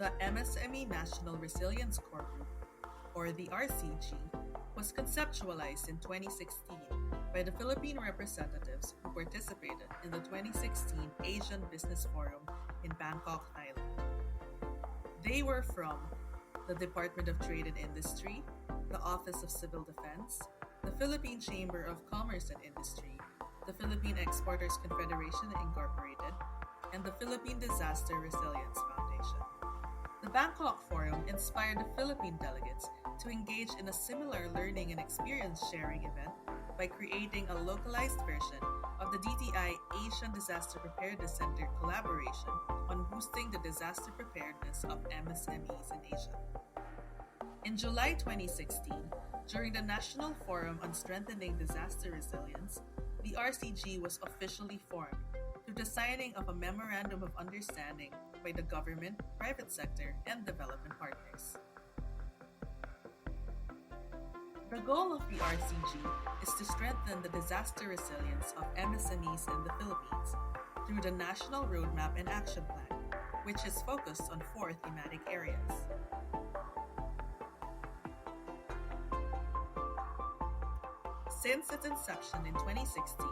The MSME National Resilience Core Group, or the RCG, was conceptualized in 2016 by the Philippine representatives who participated in the 2016 Asian Business Forum in Bangkok, Thailand. They were from the Department of Trade and Industry, the Office of Civil Defense, the Philippine Chamber of Commerce and Industry, the Philippine Exporters Confederation Incorporated, and the Philippine Disaster Resilience Foundation. The Bangkok Forum inspired the Philippine delegates to engage in a similar learning and experience sharing event by creating a localized version of the DTI Asian Disaster Preparedness Center collaboration on boosting the disaster preparedness of MSMEs in Asia. In July 2016, during the National Forum on Strengthening Disaster Resilience, the RCG was officially formed through the signing of a Memorandum of Understanding by the government, private sector, and development partners. The goal of the RCG is to strengthen the disaster resilience of MSMEs in the Philippines through the National Roadmap and Action Plan, which is focused on 4 thematic areas. Since its inception in 2016,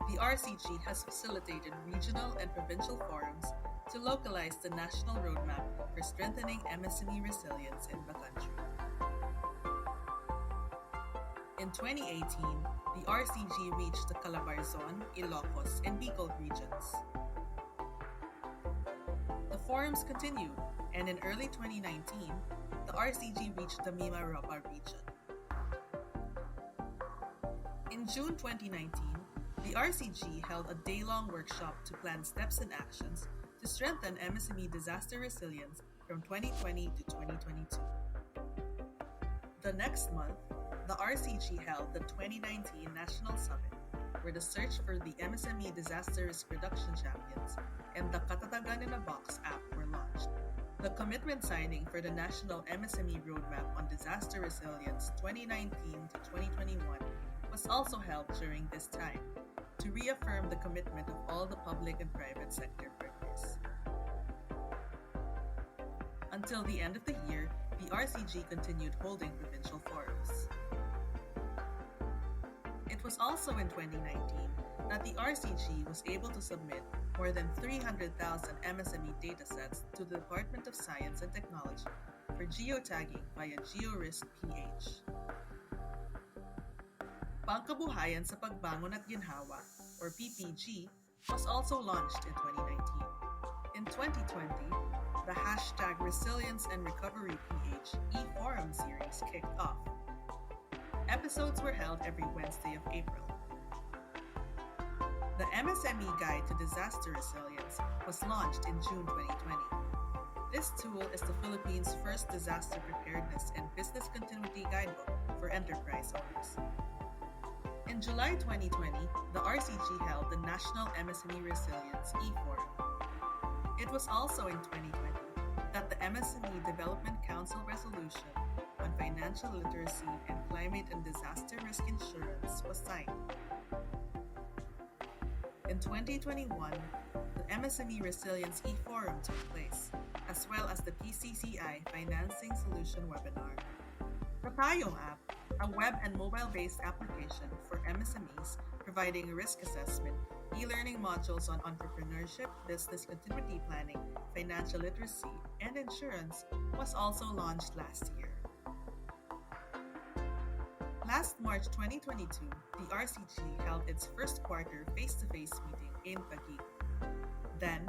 the RCG has facilitated regional and provincial forums to localize the national roadmap for strengthening MSME resilience in the country. In 2018, the RCG reached the Calabarzon, Ilocos, and Bicol regions. The forums continued, and in early 2019, the RCG reached the Mimaropa region. In June 2019, the RCG held a day-long workshop to plan steps and actions to strengthen MSME disaster resilience from 2020 to 2022. The next month, the RCG held the 2019 National Summit, where the search for the MSME Disaster Risk Reduction Champions and the Katatagan in a Box app were launched. The commitment signing for the National MSME Roadmap on Disaster Resilience 2019 to 2021 was also held during this time to reaffirm the commitment of all the public and private sector partners. Until the end of the year, the RCG continued holding provincial forums. It was also in 2019 that the RCG was able to submit more than 300,000 MSME datasets to the Department of Science and Technology for geotagging via GeoRisk PH. Pangkabuhayan sa Pagbangon at Ginhawa, or PPG, was also launched in 2019. In 2020, the hashtag Resilience and Recovery PH e-Forum series kicked off. Episodes were held every Wednesday of April. The MSME Guide to Disaster Resilience was launched in June 2020. This tool is the Philippines' first disaster preparedness and business continuity guidebook for enterprise owners. In July 2020, the RCG held the National MSME Resilience e-Forum. It was also in 2020 that the MSME Development Council Resolution on Financial Literacy and Climate and Disaster Risk Insurance was signed. In 2021, the MSME Resilience e-Forum took place, as well as the PCCI Financing Solution webinar. The Payong app, a web and mobile-based application for MSMEs providing risk assessment, e-learning modules on entrepreneurship, business continuity planning, financial literacy, and insurance, was also launched last year. Last March 2022, the RCG held its first quarter face-to-face meeting in Taguig. Then,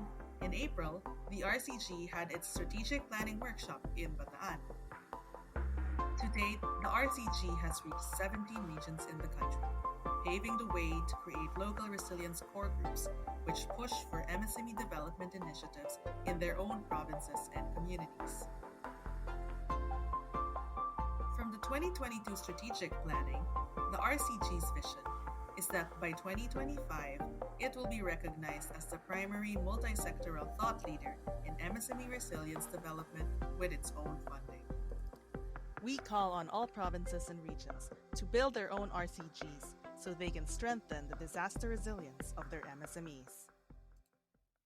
in April, the RCG had its strategic planning workshop in Bataan. To date, the RCG has reached 17 regions in the country, paving the way to create local resilience core groups which push for MSME development initiatives in their own provinces and communities. From the 2022 strategic planning, the RCG's vision is that by 2025, it will be recognized as the primary multi-sectoral thought leader in MSME resilience development with its own funding. We call on all provinces and regions to build their own RCGs so they can strengthen the disaster resilience of their MSMEs.